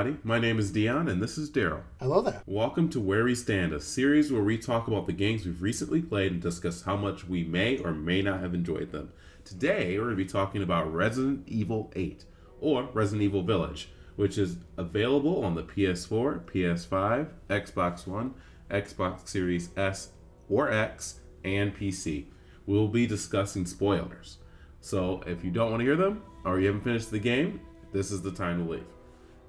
everybody. My name is Dion, and this is Darryl. Hello there. Welcome to Where We Stand, a series where we talk about the games we've recently played and discuss how much we may or may not have enjoyed them. Today, we're going to be talking about Resident Evil 8, or Resident Evil Village, which is available on the PS4, PS5, Xbox One, Xbox Series S or X, and PC. We'll be discussing spoilers. So if you don't want to hear them, or you haven't finished the game, this is the time to leave.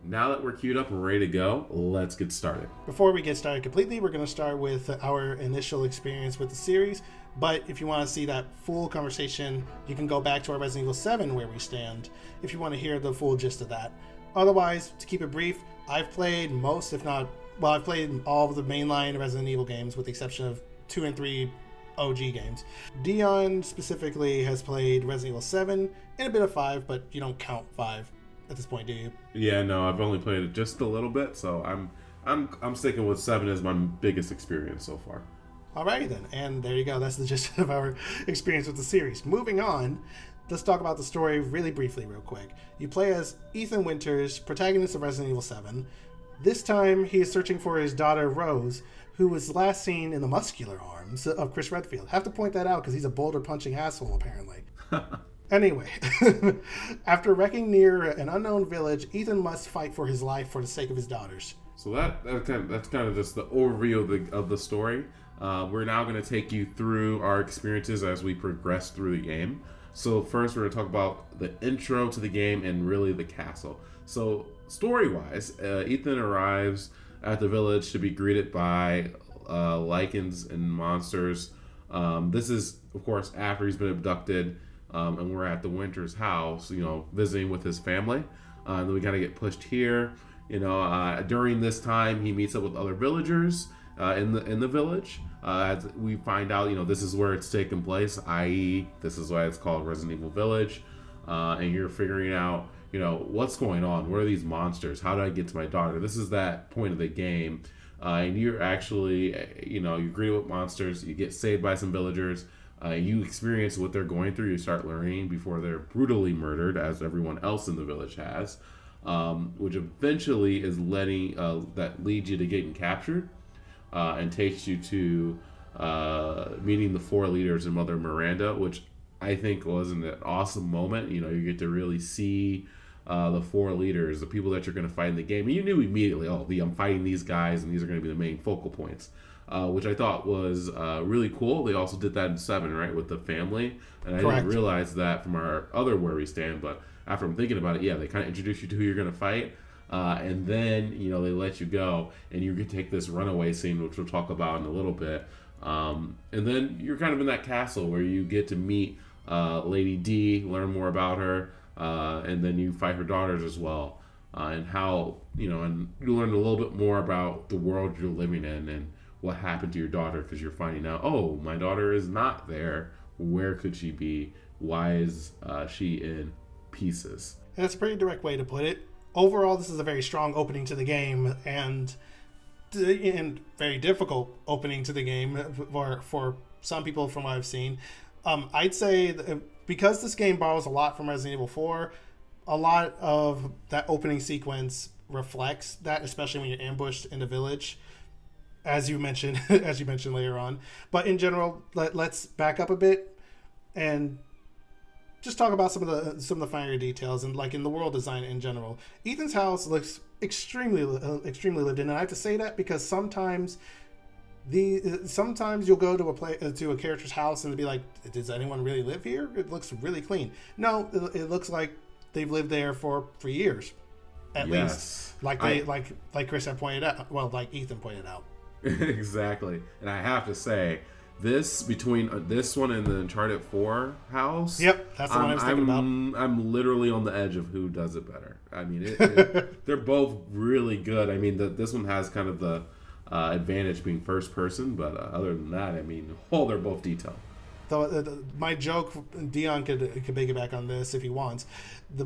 Now that we're queued up and ready to go, let's get started. Before we get started completely, we're going to start with our initial experience with the series. But if you want to see that full conversation, you can go back to our Resident Evil 7 Where We Stand if you want to hear the full gist of that. Otherwise, to keep it brief, I've played I've played all of the mainline Resident Evil games with the exception of 2 and 3 OG games. Dion specifically has played Resident Evil 7 and a bit of 5, but you don't count 5 at this point, do you? Yeah, no, I've only played it just a little bit, so I'm sticking with 7 as my biggest experience so far. Alrighty then, and there you go. That's the gist of our experience with the series. Moving on, let's talk about the story really briefly, real quick. You play as Ethan Winters, protagonist of Resident Evil 7. This time, he is searching for his daughter Rose, who was last seen in the muscular arms of Chris Redfield. Have to point that out because he's a boulder-punching asshole, apparently. Anyway, after wrecking near an unknown village, Ethan must fight for his life for the sake of his daughters. So that's kind of just the overview of the story. We're now going to take you through our experiences as we progress through the game. So first, we're going to talk about the intro to the game and really the castle. So story-wise, Ethan arrives at the village to be greeted by lichens and monsters. This is, of course, after he's been abducted. And we're at the Winters' house, visiting with his family. And then we kind of get pushed here. During this time, he meets up with other villagers in the village. As we find out, this is where it's taking place, i.e., this is why it's called Resident Evil Village. And you're figuring out, what's going on? What are these monsters? How did I get to my daughter? This is that point of the game. And you're actually, you're greeted with monsters. You get saved by some villagers. You experience what they're going through. You start learning before they're brutally murdered, as everyone else in the village has, which eventually is that leads you to getting captured and takes you to meeting the 4 leaders and Mother Miranda, which I think was an awesome moment. You get to really see the 4 leaders, the people that you're going to fight in the game. And you knew immediately, I'm fighting these guys, and these are going to be the main focal points. Which I thought was really cool. They also did that in 7, right, with the family. And I didn't realize that from our other Where We Stand, but after I'm thinking about it, yeah, they kind of introduce you to who you're going to fight. And then, they let you go, and you can take this runaway scene, which we'll talk about in a little bit. And then you're kind of in that castle where you get to meet Lady D, learn more about her, and then you fight her daughters as well. And how, and you learn a little bit more about the world you're living in and what happened to your daughter, because you're finding out, my daughter is not there. Where could she be? Why is she in pieces? And that's a pretty direct way to put it. Overall, this is a very strong opening to the game and very difficult opening to the game for some people from what I've seen. I'd say that because this game borrows a lot from Resident Evil 4, a lot of that opening sequence reflects that, especially when you're ambushed in the village. As you mentioned later on. But in general, let's back up a bit and just talk about some of the finer details and like in the world design in general. Ethan's house looks extremely lived in, and I have to say that because sometimes you'll go to a character's house and be like, does anyone really live here? It looks really clean. No, it looks like they've lived there for years, at least. Like Chris had pointed out. Well, like Ethan pointed out. Exactly. And I have to say, between this one and the Uncharted 4 house, yep, that's the one I was thinking about. I'm literally on the edge of who does it better. I mean, they're both really good. I mean, this one has kind of the advantage being first person, but other than that, I mean, they're both detailed. My joke, Dion could make it back on this if he wants.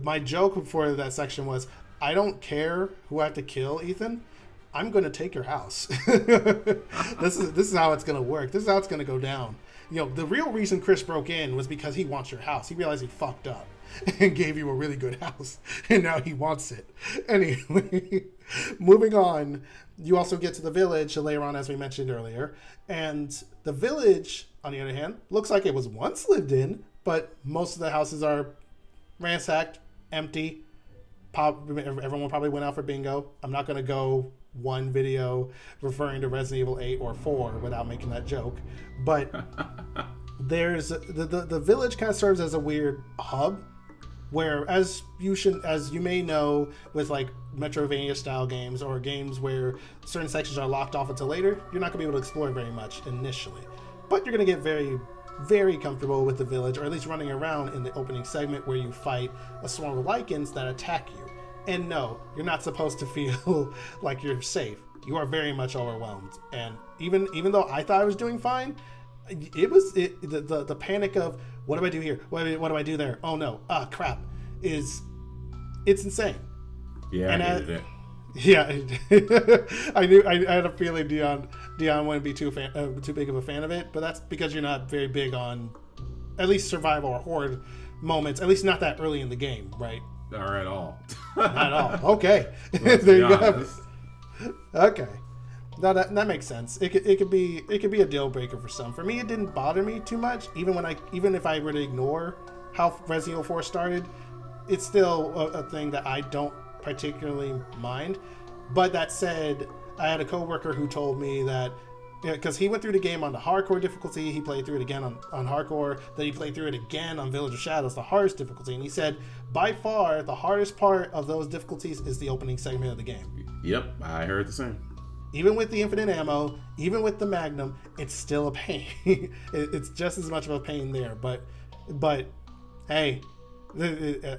My joke for that section was, I don't care who I have to kill, Ethan. I'm going to take your house. This is how it's going to work. This is how it's going to go down. The real reason Chris broke in was because he wants your house. He realized he fucked up and gave you a really good house, and now he wants it. Anyway, Moving on, you also get to the village later on, as we mentioned earlier. And the village, on the other hand, looks like it was once lived in, but most of the houses are ransacked, empty. Everyone probably went out for bingo. I'm not going to go one video referring to Resident Evil 8 or 4 without making that joke. But there's the village kind of serves as a weird hub where, as you may know, with like Metrovania style games or games where certain sections are locked off until later, you're not going to be able to explore very much initially. But you're going to get very, very comfortable with the village, or at least running around in the opening segment where you fight a swarm of Lycans that attack you. And no, you're not supposed to feel like you're safe. You are very much overwhelmed. And even though I thought I was doing fine, the panic of, what do I do here? What do I do there? Oh no, crap, it's insane. Yeah, and I hated it. Yeah, I had a feeling Dion wouldn't be too big of a fan of it, but that's because you're not very big on at least survival or horde moments, at least not that early in the game, right? Not at all. Not at all. Okay, there you go. Okay, now that makes sense. It could be a deal breaker for some. For me, it didn't bother me too much. Even if I were to ignore how Resident Evil 4 started, it's still a thing that I don't particularly mind. But that said, I had a coworker who told me that, because he went through the game on the hardcore difficulty, he played through it again on hardcore, then he played through it again on Village of Shadows, the hardest difficulty, and he said by far the hardest part of those difficulties is the opening segment of the game. Yep, I heard the same. Even with the infinite ammo, even with the Magnum, it's still a pain. It's just as much of a pain there, but hey,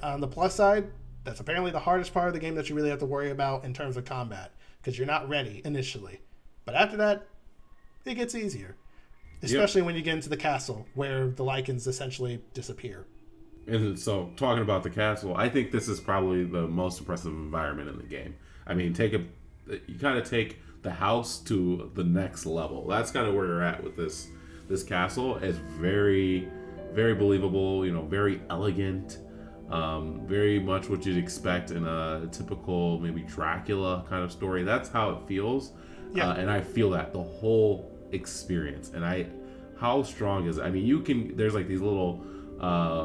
on the plus side, that's apparently the hardest part of the game that you really have to worry about in terms of combat, because you're not ready initially. But after that, it gets easier. Especially when you get into the castle, where the Lycans essentially disappear. And so, talking about the castle, I think this is probably the most impressive environment in the game. I mean, you kind of take the house to the next level. That's kind of where you're at with this castle. It's very, very believable, very elegant. Very much what you'd expect in a typical maybe Dracula kind of story. That's how it feels. Yeah. And I feel that the whole experience. And how strong is it? I mean, there's like these little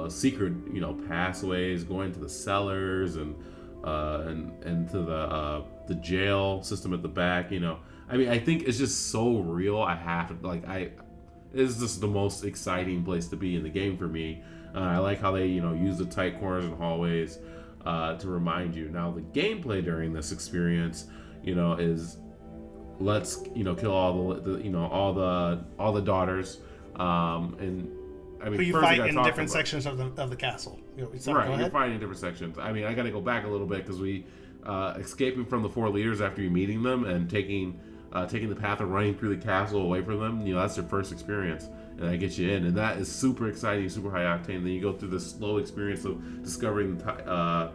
secret, pathways going to the cellars and to the jail system at the back. I mean, I think it's just so real. It's just the most exciting place to be in the game for me. I like how they, use the tight corners and hallways to remind you. Now, the gameplay during this experience, is let's, kill all the daughters. And I mean, but you fight in different sections of the castle. Right, you're fighting in different sections. I mean, I got to go back a little bit because we escaping from the 4 leaders after you meeting them and taking the path of running through the castle away from them. That's their first experience. And that gets you in, and that is super exciting, super high octane. Then you go through this slow experience of discovering the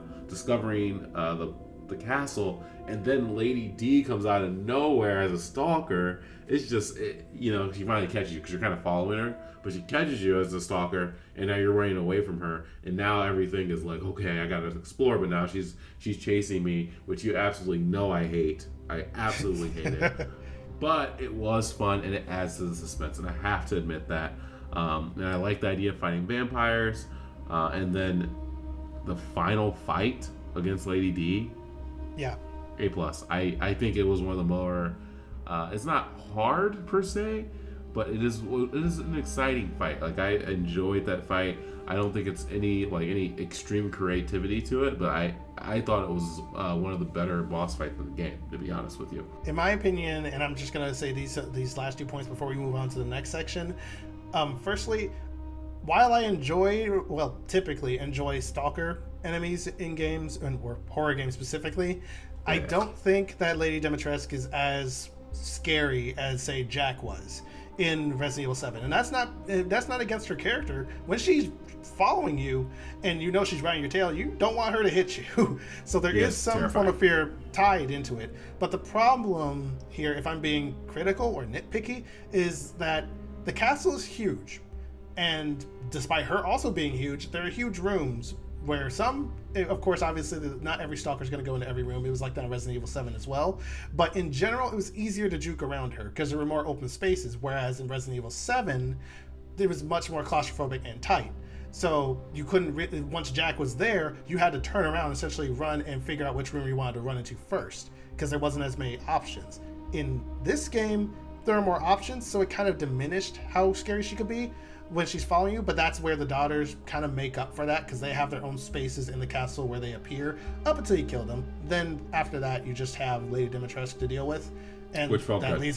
castle, and then Lady D comes out of nowhere as a stalker. It's just, she finally catches you because you're kind of following her, but she catches you as a stalker, and now you're running away from her, and now everything is like, okay, I gotta explore, but now she's chasing me, which you absolutely know I hate. I absolutely hate it. But it was fun, and it adds to the suspense, and I have to admit that. And I like the idea of fighting vampires. And then the final fight against Lady D. Yeah. A+. I think it was one of the more... it's not hard, per se, but it is an exciting fight. Like, I enjoyed that fight. I don't think it's any extreme creativity to it, but I thought it was one of the better boss fights in the game, to be honest with you. In my opinion, and I'm just gonna say these last 2 points before we move on to the next section. Firstly, while I typically enjoy stalker enemies in games or horror games specifically, yeah. I don't think that Lady Demotress is as scary as, say, Jack was in Resident Evil 7, and that's not against her character. When she's following you and she's riding your tail, you don't want her to hit you. So there is some terrifying form of fear tied into it. But the problem here, if I'm being critical or nitpicky, is that the castle is huge, and despite her also being huge, there are huge rooms where some of course, obviously, not every stalker is going to go into every room. It was like that in Resident Evil 7 as well. But in general, it was easier to juke around her because there were more open spaces. Whereas in Resident Evil 7, it was much more claustrophobic and tight. So you couldn't, once Jack was there, you had to turn around and essentially run and figure out which room you wanted to run into first because there wasn't as many options. In this game, there are more options, so it kind of diminished how scary she could be when she's following you, but that's where the daughters kind of make up for that because they have their own spaces in the castle where they appear up until you kill them. Then after that, you just have Lady Demotress to deal with, and which felt good.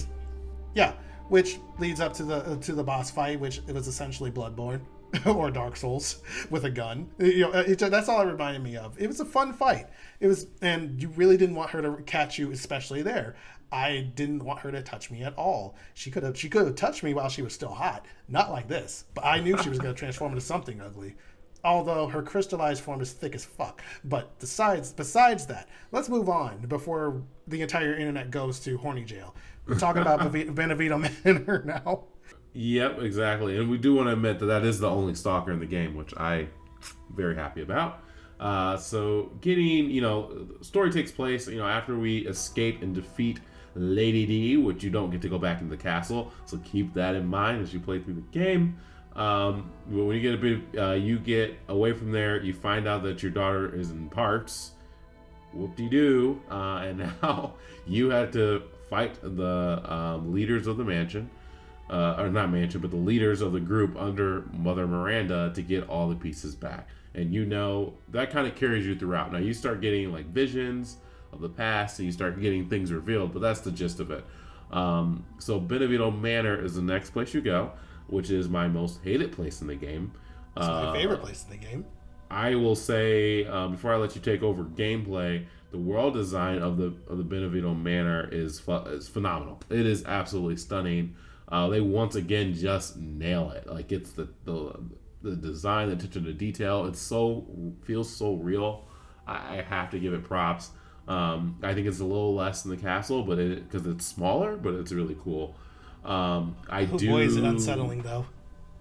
Which leads up to the boss fight, which it was essentially Bloodborne or Dark Souls with a gun. That's all it reminded me of. It was a fun fight. It was, and you really didn't want her to catch you, especially there. I didn't want her to touch me at all. She could have touched me while she was still hot. Not like this. But I knew she was going to transform into something ugly. Although her crystallized form is thick as fuck. But besides that, let's move on before the entire internet goes to horny jail. We're talking about Benevito Manor now. Yep, exactly. And we do want to admit that is the only stalker in the game, which I'm very happy about. So getting, story takes place, after we escape and defeat Lady D, which you don't get to go back into the castle, so keep that in mind as you play through the game. When you get you get away from there, you find out that your daughter is in parts. Whoop-de-doo. And now you had to fight the leaders of the mansion, or not mansion, but the leaders of the group under Mother Miranda to get all the pieces back. And that kind of carries you throughout. Now you start getting like visions of the past, and you start getting things revealed, but that's the gist of it. So Benevito Manor is the next place you go, which is my most hated place in the game. It's my favorite place in the game. I will say, before I let you take over gameplay, the world design of the Benevito Manor is phenomenal. It is absolutely stunning. They once again just nail it. Like, it's the design, the attention to detail. Feels so real. I have to give it props. I think it's a little less than the castle, but because it's smaller, but it's really cool. Boy, is it unsettling though.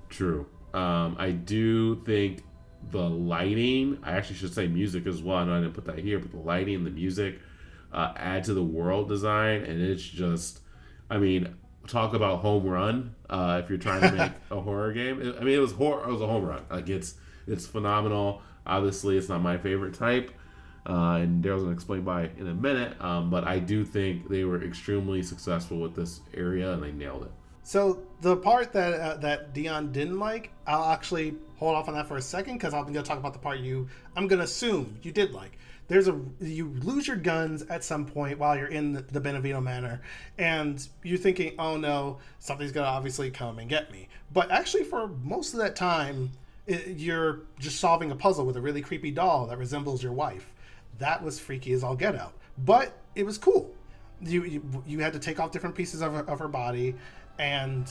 True. I do think the lighting, I actually should say music as well. I know I didn't put that here, but the lighting and the music add to the world design, and it's just, talk about home run. If you're trying to make a horror game, it was a home run. Like, it's phenomenal. Obviously, it's not my favorite type. And Darryl's going to explain why in a minute, but I do think they were extremely successful with this area, and they nailed it. So the part that Dion didn't like, I'll actually hold off on that for a second because I'm going to talk about the part I'm going to assume you did like. You lose your guns at some point while you're in the Benevito Manor, and you're thinking, oh no, something's going to obviously come and get me. But actually, for most of that time, you're just solving a puzzle with a really creepy doll that resembles your wife. That was freaky as all get out, but it was cool. You had to take off different pieces of her body, and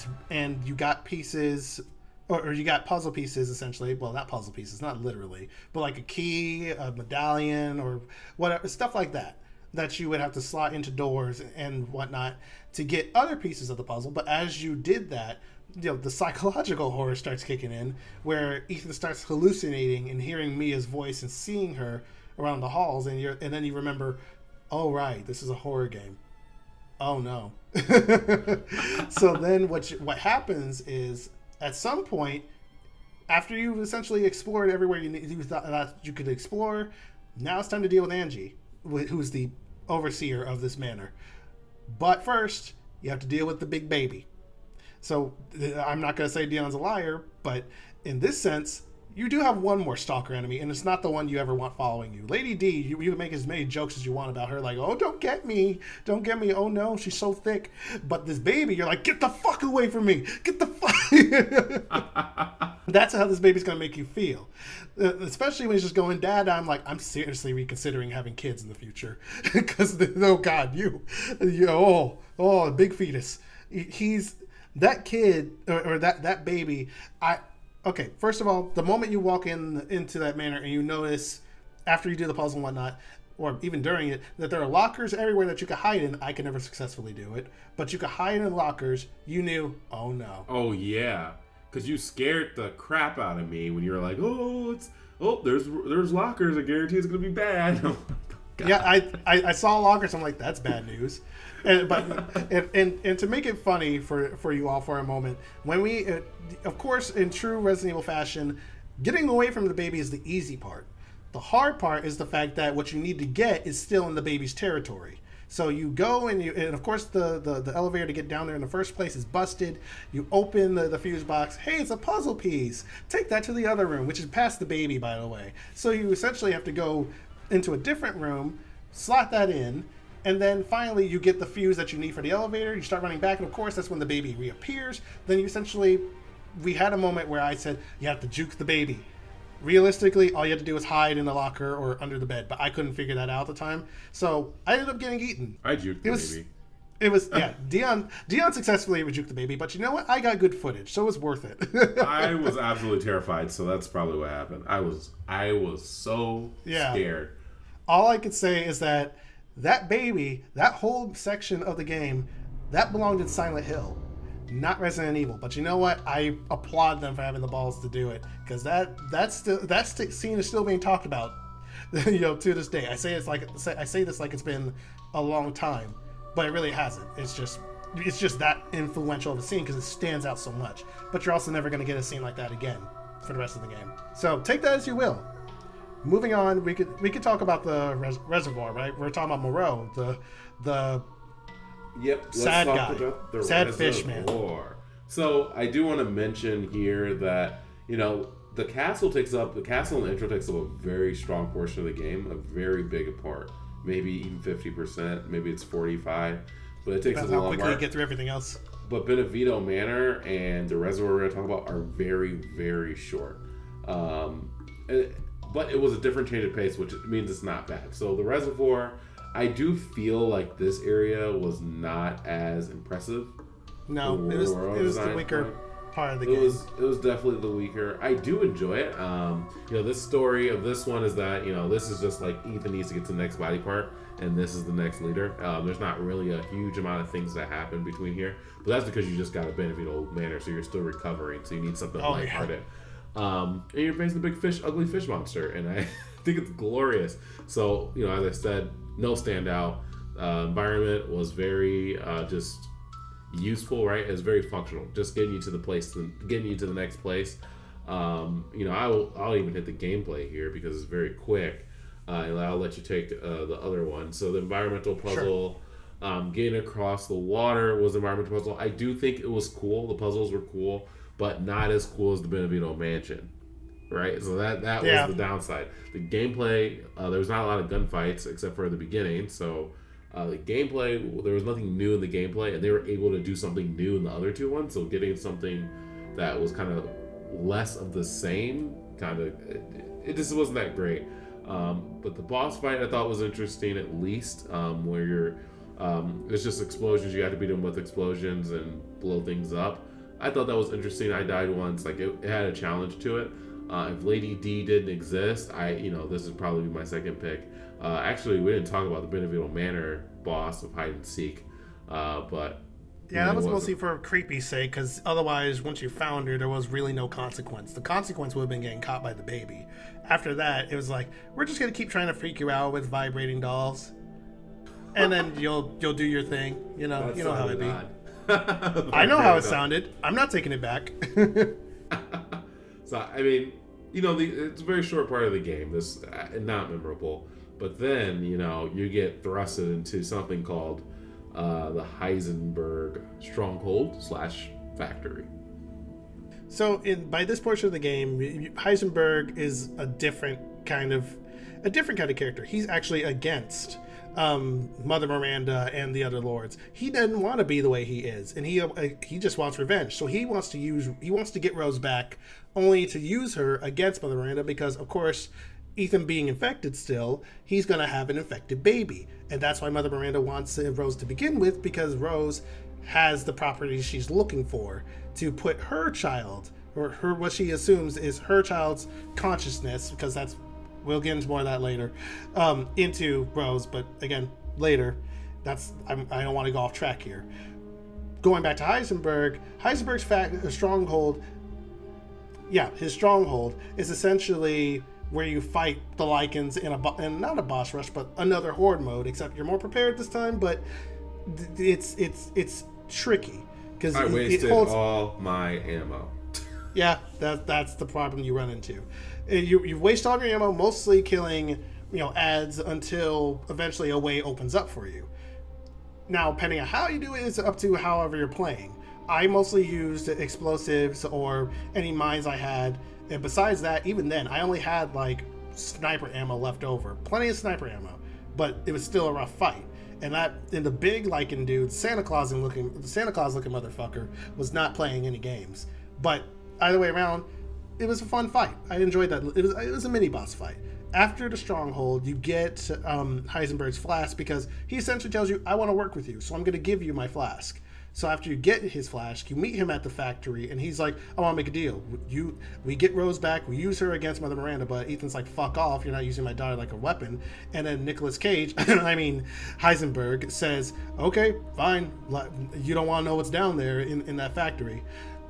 you got pieces, or you got puzzle pieces essentially. Well, not puzzle pieces, not literally, but like a key, a medallion, or whatever, stuff like that you would have to slot into doors and whatnot to get other pieces of the puzzle. But as you did that, the psychological horror starts kicking in, where Ethan starts hallucinating and hearing Mia's voice and seeing her around the halls, and then you remember, oh right, this is a horror game. Oh no. So then what happens is, at some point, after you've essentially explored everywhere you thought that you could explore, now it's time to deal with Angie, who's the overseer of this manor. But first, you have to deal with the big baby. So I'm not going to say Dion's a liar, but in this sense, you do have one more stalker enemy, and it's not the one you ever want following you. Lady D, you can make as many jokes as you want about her, like, oh, don't get me, oh no, she's so thick. But this baby, you're like, get the fuck away from me, get the fuck. That's how this baby's going to make you feel. Especially when he's just going, Dad, I'm seriously reconsidering having kids in the future. Because, oh God, big fetus. He's, that kid, or that baby, okay, first of all, the moment you walk into that manor and you notice, after you do the puzzle and whatnot, or even during it, that there are lockers everywhere that you could hide in. I could never successfully do it, but you could hide in lockers. You knew, oh no. Oh yeah. because you scared the crap out of me when you were like, there's lockers. I guarantee it's gonna be bad. Yeah, I saw lockers. I'm like, that's bad news. And to make it funny for you all for a moment, when we, of course, in true Resident Evil fashion, getting away from the baby is the easy part. The hard part is the fact that what you need to get is still in the baby's territory. So you go and of course the elevator to get down there in the first place is busted. You open the fuse box. Hey, it's a puzzle piece. Take that to the other room, which is past the baby, by the way. So you essentially have to go into a different room, slot that in, and then finally you get the fuse that you need for the elevator. You start running back, and of course that's when the baby reappears. Then we had a moment where I said you have to juke the baby. Realistically, all you had to do was hide in the locker or under the bed, but I couldn't figure that out at the time, so I ended up getting eaten. I juked the baby. It was Dion successfully juked the baby, but you know what? I got good footage, so it was worth it. I was absolutely terrified, so that's probably what happened. I was so scared. All I could say is that baby, that whole section of the game, that belonged in Silent Hill, not Resident Evil. But you know what? I applaud them for having the balls to do it, because that scene is still being talked about, to this day. I say this like it's been a long time, but it really hasn't. It's just that influential of a scene because it stands out so much. But you're also never going to get a scene like that again for the rest of the game. So take that as you will. Moving on, we could talk about the reservoir, right? We're talking about Moreau, the sad guy, about the sad fish man. So I do want to mention here that the castle in the intro takes up a very strong portion of the game, a very big part, maybe even 50%, maybe it's 45%, but it takes a long part. How quickly you get through everything else. But Benevito Manor and the reservoir we're going to talk about are very, very short. But it was a different change of pace, which means it's not bad. So the reservoir, I do feel like this area was not as impressive. No, it was the weaker part of the game. It was definitely the weaker. I do enjoy it. This story of this one is that, this is just like Ethan needs to get to the next body part, and this is the next leader. There's not really a huge amount of things that happen between here, but that's because you just got a Benevito Manor, so you're still recovering, so you need something lighthearted. And you're facing a big ugly fish monster, and I think it's glorious. So, as I said, no standout. Environment was very just useful, right? It's very functional, just getting you to the next place. I'll even hit the gameplay here because it's very quick, and I'll let you take the other one. So the environmental puzzle, getting across the water was an environmental puzzle. I do think it was cool. The puzzles were cool, but not as cool as the Benevito Mansion, right? So that was the downside. The gameplay, there was not a lot of gunfights except for the beginning. So the gameplay, there was nothing new in the gameplay, and they were able to do something new in the other two ones. So getting something that was kind of less of the same, it just wasn't that great. But the boss fight I thought was interesting, at least, where you're, it's just explosions. You have to beat them with explosions and blow things up. I thought that was interesting. I died once. Like it had a challenge to it. If Lady D didn't exist, this would probably be my second pick. Actually, we didn't talk about the Benevito Manor boss of hide and seek, but that was mostly for creepy's sake. Because otherwise, once you found her, there was really no consequence. The consequence would have been getting caught by the baby. After that, it was like, we're just gonna keep trying to freak you out with vibrating dolls, and then you'll do your thing. You know how it be. I know how it sounded. I'm not taking it back. So, I mean, it's a very short part of the game. This not memorable. But then, you get thrusted into something called the Heisenberg Stronghold / factory. So, by this portion of the game, Heisenberg is a different kind of character. He's actually against Mother Miranda and the other lords. He doesn't want to be the way he is, and he just wants revenge. So he wants to get Rose back, only to use her against Mother Miranda, because of course, Ethan being infected still, he's gonna have an infected baby, and that's why Mother Miranda wants Rose to begin with, because Rose has the properties she's looking for to put her child, or what she assumes is her child's consciousness, because we'll get into more of that later, into Rose, but again, later. I don't want to go off track here. Going back to Heisenberg's Stronghold, Yeah, his Stronghold is essentially where you fight the Lycans in not a boss rush, but another horde mode. Except you're more prepared this time, but it's tricky because I wasted it holds all my ammo. Yeah, that's the problem you run into. You waste all your ammo mostly killing ads until eventually a way opens up for you. Now, depending on how you do it, it's up to however you're playing. I mostly used explosives or any mines I had, and besides that, even then, I only had like sniper ammo left over. Plenty of sniper ammo, but it was still a rough fight. And the big Lycan dude, Santa Claus looking motherfucker, was not playing any games. But either way around, it was a fun fight. I enjoyed that. It was a mini boss fight. After the Stronghold, you get Heisenberg's flask because he essentially tells you, I want to work with you, so I'm going to give you my flask. So after you get his flask, you meet him at the factory, and he's like, I want to make a deal. We get Rose back, we use her against Mother Miranda, but Ethan's like, fuck off, you're not using my daughter like a weapon. And then Nicolas Cage, Heisenberg, says, okay, fine, you don't want to know what's down there in that factory.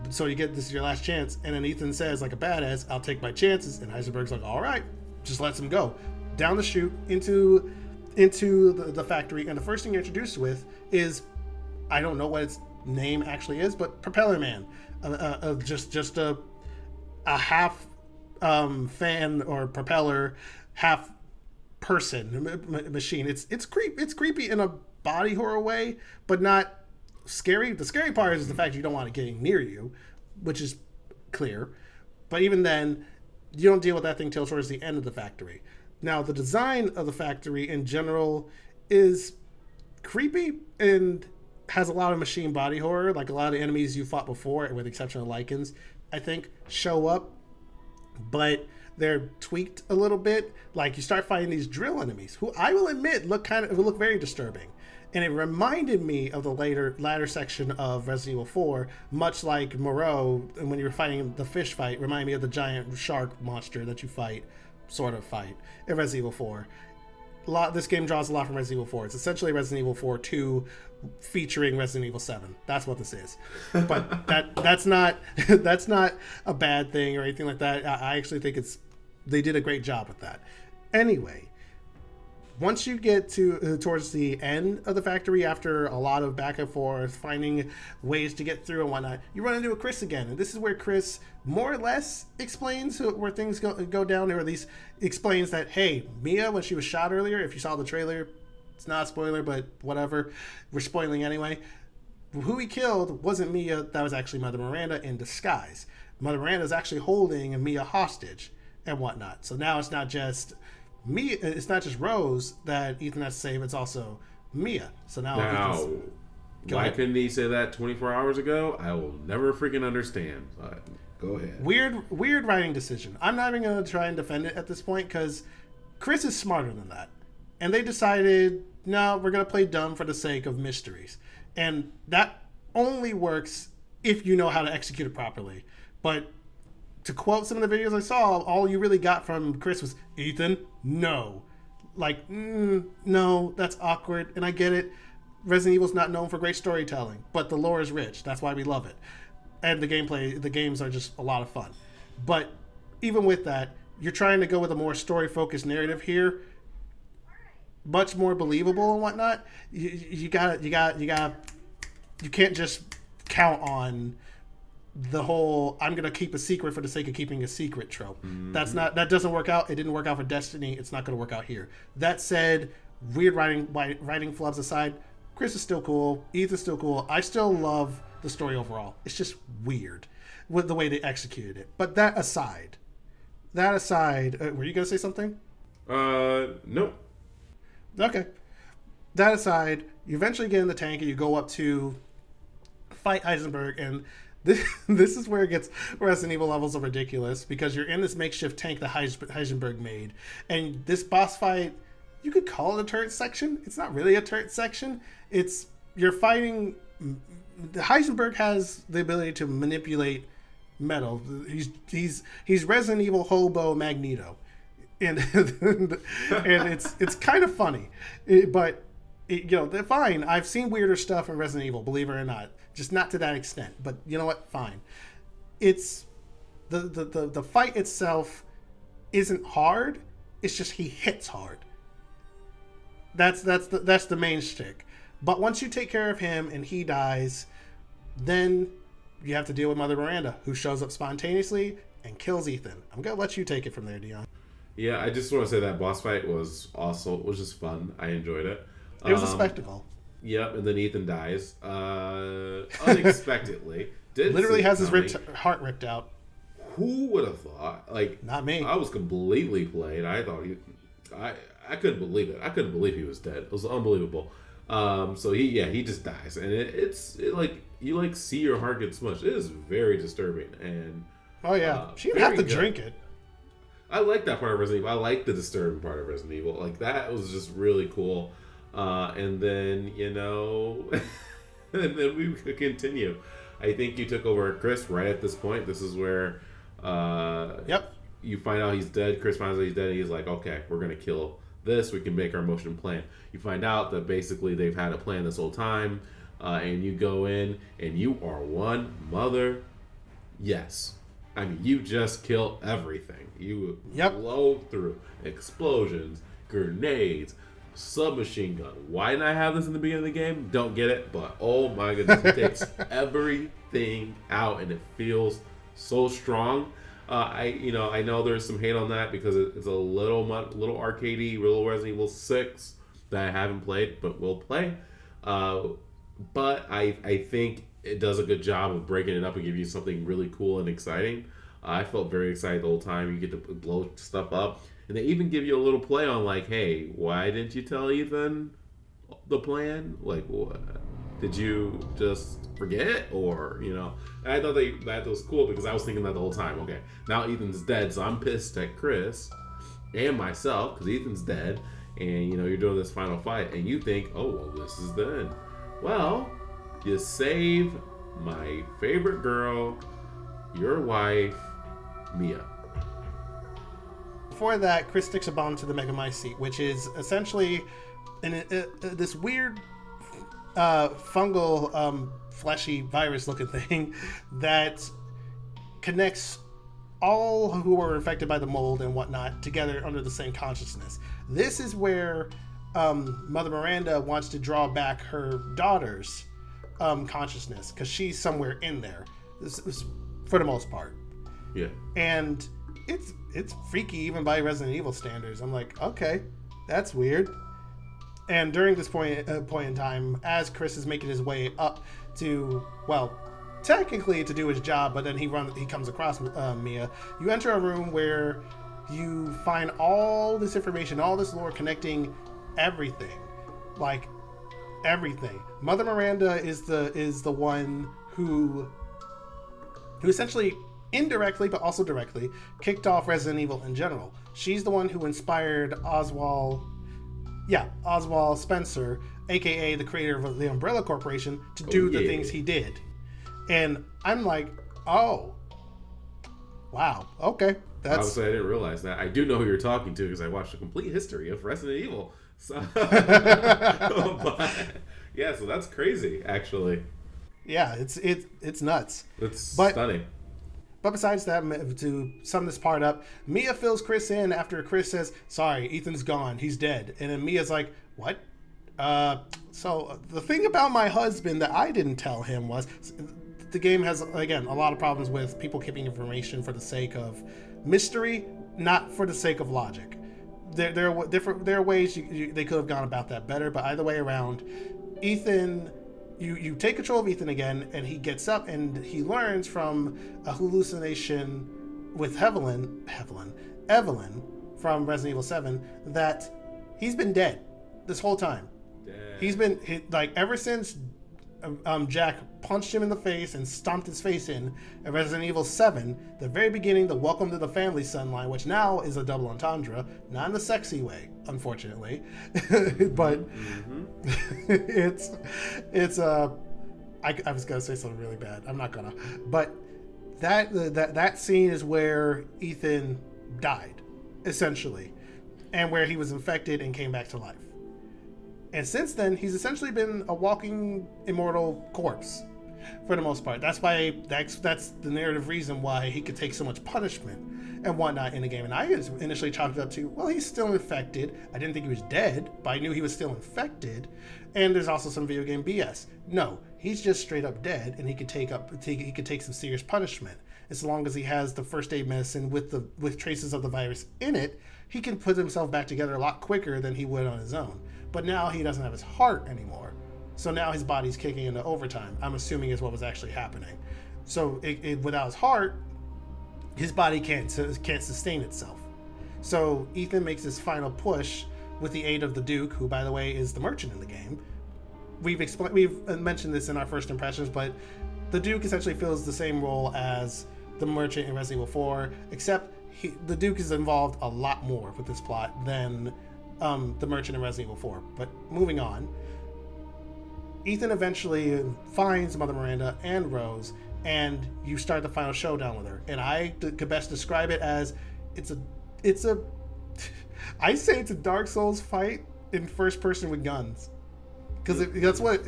So you get, this is your last chance. And then Ethan says, like a badass, I'll take my chances. And Heisenberg's like, all right, just lets him go. Down the chute into the factory, and the first thing you're introduced with is, I don't know what its name actually is, but Propeller Man, just a half fan or propeller, half person machine. It's creepy in a body horror way, but not scary. The scary part is the fact you don't want it getting near you, which is clear. But even then, you don't deal with that thing till towards the end of the factory. Now, the design of the factory in general is creepy and has a lot of machine body horror. Like a lot of enemies you fought before, with the exception of Lycans, I think, show up, but they're tweaked a little bit. Like you start fighting these drill enemies, who I will admit look very disturbing. And it reminded me of the latter section of Resident Evil 4, much like Moreau, and when you were fighting the fish fight, reminded me of the giant shark monster that you fight in Resident Evil 4. This game draws a lot from Resident Evil 4. It's essentially Resident Evil 4 2 featuring Resident Evil 7. That's what this is. But that's not a bad thing or anything like that. I actually think they did a great job with that. Anyway, once you get to towards the end of the factory, after a lot of back and forth, finding ways to get through and whatnot, you run into a Chris again. And this is where Chris more or less explains where things go down, or at least explains that, hey, Mia, when she was shot earlier, if you saw the trailer, it's not a spoiler, but whatever, we're spoiling anyway. Who he killed wasn't Mia, that was actually Mother Miranda in disguise. Mother Miranda is actually holding Mia hostage and whatnot. So now it's not just Mia, it's not just Rose that Ethan has to save, it's also Mia. So now why couldn't he say that 24 hours ago? I will never freaking understand. Go ahead. Weird writing decision. I'm not even going to try and defend it at this point because Chris is smarter than that. And they decided, no, we're going to play dumb for the sake of mysteries. And that only works if you know how to execute it properly. But to quote some of the videos I saw, all you really got from Chris was, Ethan, no. Like, no, that's awkward. And I get it. Resident Evil's not known for great storytelling, but the lore is rich. That's why we love it. And the games are just a lot of fun. But even with that, you're trying to go with a more story-focused narrative here, much more believable and whatnot. You can't just count on the whole "I'm gonna keep a secret for the sake of keeping a secret" trope. Mm-hmm. That doesn't work out. It didn't work out for Destiny. It's not gonna work out here. That said, weird writing flubs aside, Chris is still cool. Ethan's still cool. I still love the story overall. It's just weird with the way they executed it. But that aside, were you gonna say something? Nope. Okay. That aside, you eventually get in the tank and you go up to fight Heisenberg, and this is where it gets Resident Evil levels of ridiculous, because you're in this makeshift tank that Heisenberg made, and this boss fight, you could call it a turret section. It's not really a turret section. You're fighting. Heisenberg has the ability to manipulate metal. He's Resident Evil hobo Magneto, and it's kind of funny, but they're fine. I've seen weirder stuff in Resident Evil, believe it or not, just not to that extent. But you know what? Fine. It's The fight itself isn't hard. It's just he hits hard. That's the main shtick. But once you take care of him and he dies, then you have to deal with Mother Miranda, who shows up spontaneously and kills Ethan. I'm gonna let you take it from there, Dion. Yeah, I just want to say that boss fight was just fun. I enjoyed it. It was a spectacle. Yep, and then Ethan dies unexpectedly. Literally has his heart ripped out. Who would have thought? Like, not me. I was completely played. I thought I couldn't believe it. I couldn't believe he was dead. It was unbelievable. So he just dies, and it's like you like see your heart get smushed. It is very disturbing, and oh yeah, she didn't have to drink it. I like that part of Resident Evil. I like the disturbing part of Resident Evil. Like that was just really cool. And then and then we could continue. I think you took over Chris right at this point. This is where yep. You find out he's dead. Chris finds out he's dead, and he's like, okay, we're gonna kill this. We can make our motion plan. You find out that basically they've had a plan this whole time, and you go in and you are one mother. Yes. I mean, you just kill everything. You blow through explosions, grenades, submachine gun. Why didn't I have this in the beginning of the game? Don't get it, but oh my goodness, it takes everything out, and it feels so strong. I know there's some hate on that because it's a little arcadey, little Resident Evil 6 that I haven't played, but will play. But I think it does a good job of breaking it up and give you something really cool and exciting. I felt very excited the whole time. You get to blow stuff up. And they even give you a little play on like, hey, why didn't you tell Ethan the plan? Like, what? Did you just forget? Or, And I thought that was cool because I was thinking that the whole time. Okay, now Ethan's dead, so I'm pissed at Chris and myself because Ethan's dead. And, you're doing this final fight. And you think, oh, well, this is the end. Well, you save my favorite girl, your wife, Mia. Before that, Chris sticks a bomb to the Megamycete, which is essentially this weird fungal, fleshy virus-looking thing that connects all who were infected by the mold and whatnot together under the same consciousness. This is where Mother Miranda wants to draw back her daughter's consciousness because she's somewhere in there. This is for the most part. Yeah. And it's freaky even by Resident Evil standards. I'm like, okay, that's weird. And during this point in time, as Chris is making his way up to, well, technically to do his job, but then he comes across Mia. You enter a room where you find all this information, all this lore connecting everything, like everything. Mother Miranda is the one who essentially indirectly but also directly kicked off Resident Evil in general. She's the one who inspired Oswald Spencer, aka the creator of the Umbrella Corporation, to do the things he did. And I'm like, oh, wow, okay. Obviously, I didn't realize that. I do know who you're talking to because I watched a complete history of Resident Evil. So, but, yeah, so that's crazy, actually. Yeah, it's nuts. It's stunning. But besides that, to sum this part up, Mia fills Chris in after Chris says, sorry, Ethan's gone, he's dead. And then Mia's like, what? So the thing about my husband that I didn't tell him was, the game has, again, a lot of problems with people keeping information for the sake of mystery, not for the sake of logic. There are ways they could have gone about that better, but either way around, Ethan... You take control of Ethan again, and he gets up and he learns from a hallucination with Evelyn from Resident Evil 7 that he's been dead this whole time. He's been ever since Jack punched him in the face and stomped his face in at Resident Evil 7, the very beginning, the welcome to the family son line, which now is a double entendre, not in the sexy way, unfortunately, but it's I was gonna say something really bad. I'm not gonna, but that scene is where Ethan died, essentially, and where he was infected and came back to life. And since then, he's essentially been a walking immortal corpse. for the most part. That's why that's the narrative reason why he could take so much punishment and whatnot in the game. And I initially chalked it up to, well, he's still infected. I didn't think he was dead, but I knew he was still infected. And there's also some video game BS. No, he's just straight up dead, and he could take some serious punishment. As long as he has the first aid medicine with traces of the virus in it, he can put himself back together a lot quicker than he would on his own. But now he doesn't have his heart anymore. So now his body's kicking into overtime, I'm assuming is what was actually happening. So without his heart, his body can't sustain itself. So Ethan makes his final push with the aid of the Duke, who, by the way, is the merchant in the game. We've mentioned this in our first impressions, but the Duke essentially fills the same role as the merchant in Resident Evil 4, except the Duke is involved a lot more with this plot than the merchant in Resident Evil 4. But moving on, Ethan eventually finds Mother Miranda and Rose, and you start the final showdown with her. And I could best describe it as I say it's a Dark Souls fight in first person with guns, because that's what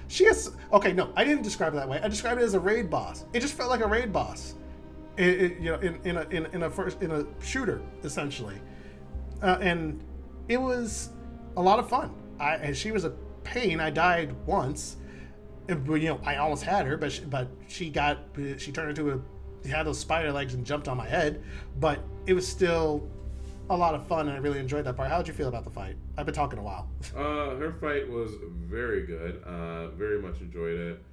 she has. Okay, no, I didn't describe it that way. I described it as a raid boss. It just felt like a raid boss, in a shooter essentially, and it was a lot of fun. And she was a pain. I died once. I almost had her, but she turned into she had those spider legs and jumped on my head. But it was still a lot of fun, and I really enjoyed that part. How did you feel about the fight? I've been talking a while. Her fight was very good. Very much enjoyed it.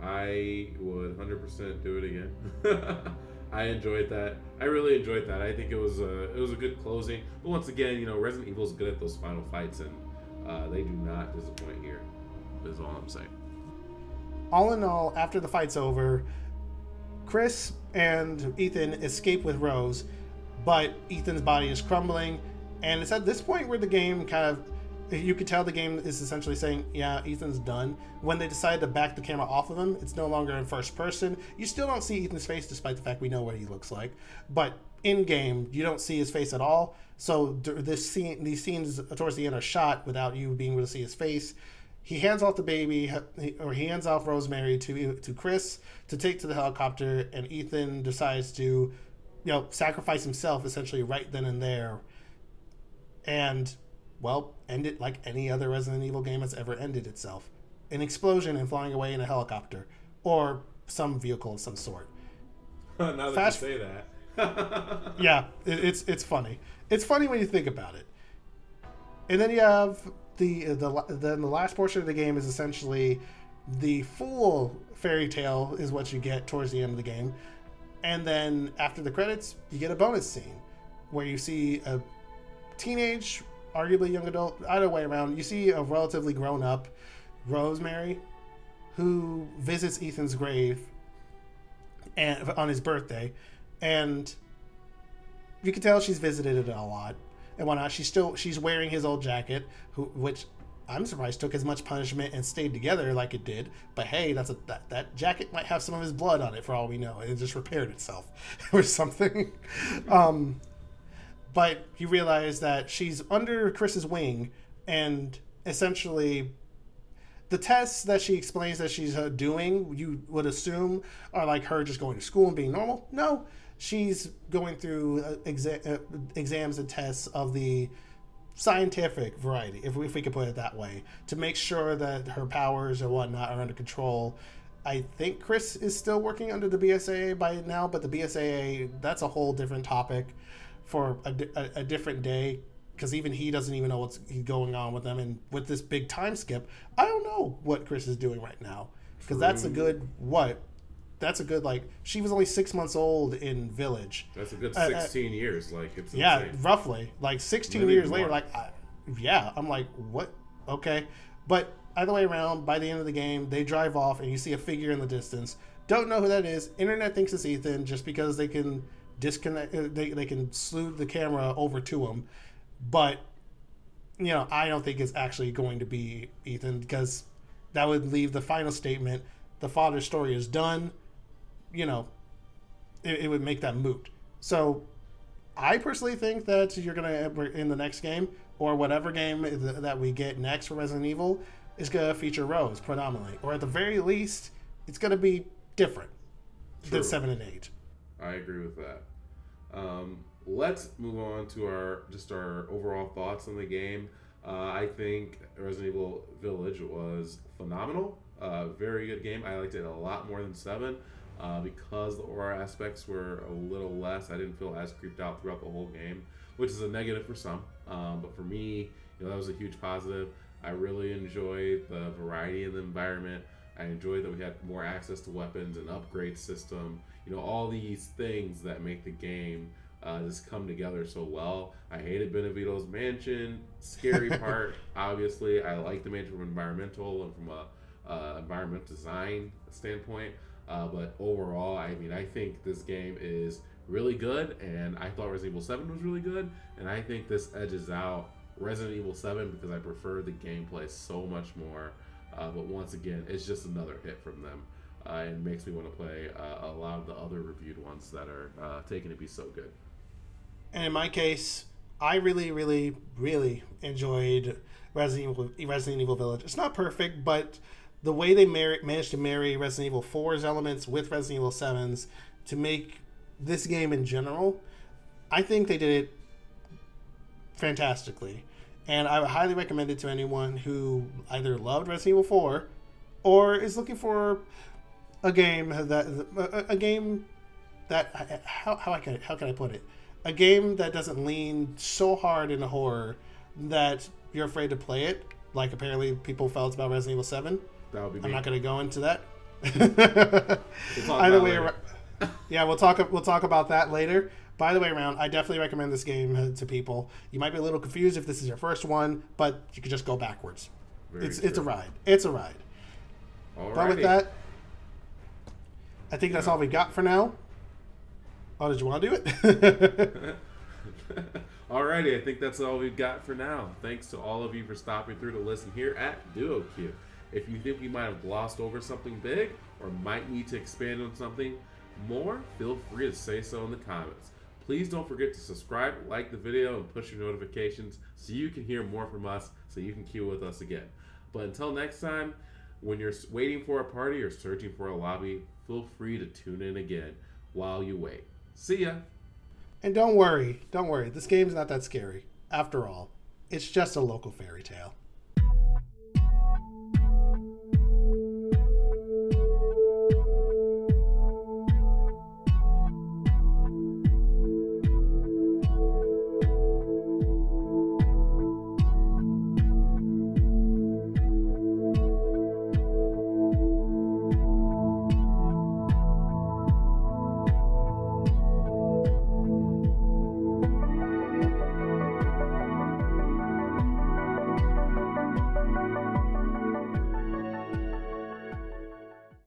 I would 100% do it again. I enjoyed that. I really enjoyed that. I think it was a good closing. But once again, Resident Evil's good at those final fights, and they do not disappoint here. Is all I'm saying. All in all, after the fight's over, Chris and Ethan escape with Rose, but Ethan's body is crumbling, and it's at this point where the game you could tell the game is essentially saying, yeah, Ethan's done. When they decide to back the camera off of him, it's no longer in first person. You still don't see Ethan's face, despite the fact we know what he looks like. But in game, you don't see his face at all. So these scenes towards the end are shot without you being able to see his face. He hands off the baby, or he hands off Rosemary to Chris to take to the helicopter, and Ethan decides to, sacrifice himself essentially right then and there, and end it like any other Resident Evil game has ever ended itself: an explosion and flying away in a helicopter or some vehicle of some sort. Now that you say that, yeah, it's funny. It's funny when you think about it. And then you have the last portion of the game is essentially the full fairy tale is what you get towards the end of the game. And then after the credits, you get a bonus scene where you see a teenage, arguably young adult, either way around, you see a relatively grown up Rosemary who visits Ethan's grave on his birthday, and you can tell she's visited it a lot and whatnot. She's wearing his old jacket, which I'm surprised took as much punishment and stayed together like it did. But hey, that jacket might have some of his blood on it for all we know. It just repaired itself or something. But you realize that she's under Chris's wing, and essentially the tests that she explains that she's doing, you would assume are like her just going to school and being normal. No, she's going through exams and tests of the scientific variety, if we could put it that way, to make sure that her powers and whatnot are under control. I think Chris is still working under the BSAA by now, but the BSAA, that's a whole different topic for a different day, because even he doesn't even know what's going on with them. And with this big time skip, I don't know what Chris is doing right now, because that's a good she was only 6 months old in Village. That's a good 16 years. Like, it's insane. Insane. Roughly, like 16 years later. Like, I'm like, what? Okay, but either way around, by the end of the game, they drive off, and you see a figure in the distance. Don't know who that is. Internet thinks it's Ethan, just because they can disconnect. They can slew the camera over to him, but I don't think it's actually going to be Ethan, because that would leave the final statement: the father's story is done. It would make that moot. So I personally think that you're going to, in the next game, or whatever game that we get next for Resident Evil, is going to feature Rose predominantly, or at the very least, it's going to be different than 7 and 8. I agree with that. Let's move on to our overall thoughts on the game. I think Resident Evil Village was phenomenal. Very good game. I liked it a lot more than 7 because the aura aspects were a little less. I didn't feel as creeped out throughout the whole game, which is a negative for some. But for me, that was a huge positive. I really enjoyed the variety in the environment. I enjoyed that we had more access to weapons and upgrade system. All these things that make the game just come together so well. I hated Benevito's mansion. Scary part, obviously. I like the mansion from environmental and from a environment design standpoint. But overall, I think this game is really good, and I thought Resident Evil 7 was really good, and I think this edges out Resident Evil 7 because I prefer the gameplay so much more. But once again, it's just another hit from them. And makes me want to play a lot of the other reviewed ones that are taken to be so good. And in my case, I really, really, really enjoyed Resident Evil Village. It's not perfect, but the way they managed to marry Resident Evil 4's elements with Resident Evil 7's to make this game in general, I think they did it fantastically. And I would highly recommend it to anyone who either loved Resident Evil 4 or is looking for a game that how can I put it? A game that doesn't lean so hard into horror that you're afraid to play it, like apparently people felt about Resident Evil 7. That would be me. I'm not going to go into that. Either way, yeah, we'll talk about that later. By the way around, I definitely recommend this game to people. You might be a little confused if this is your first one, but you can just go backwards. It's a ride. It's a ride. Alrighty. But with that, I think that's all we got for now. Oh, did you want to do it? Alrighty, I think that's all we've got for now. Thanks to all of you for stopping through to listen here at DuoQueue. If you think we might have glossed over something big or might need to expand on something more, feel free to say so in the comments. Please don't forget to subscribe, like the video, and push your notifications so you can hear more from us, so you can queue with us again. But until next time, when you're waiting for a party or searching for a lobby, feel free to tune in again while you wait. See ya! And don't worry, this game's not that scary. After all, it's just a local fairy tale.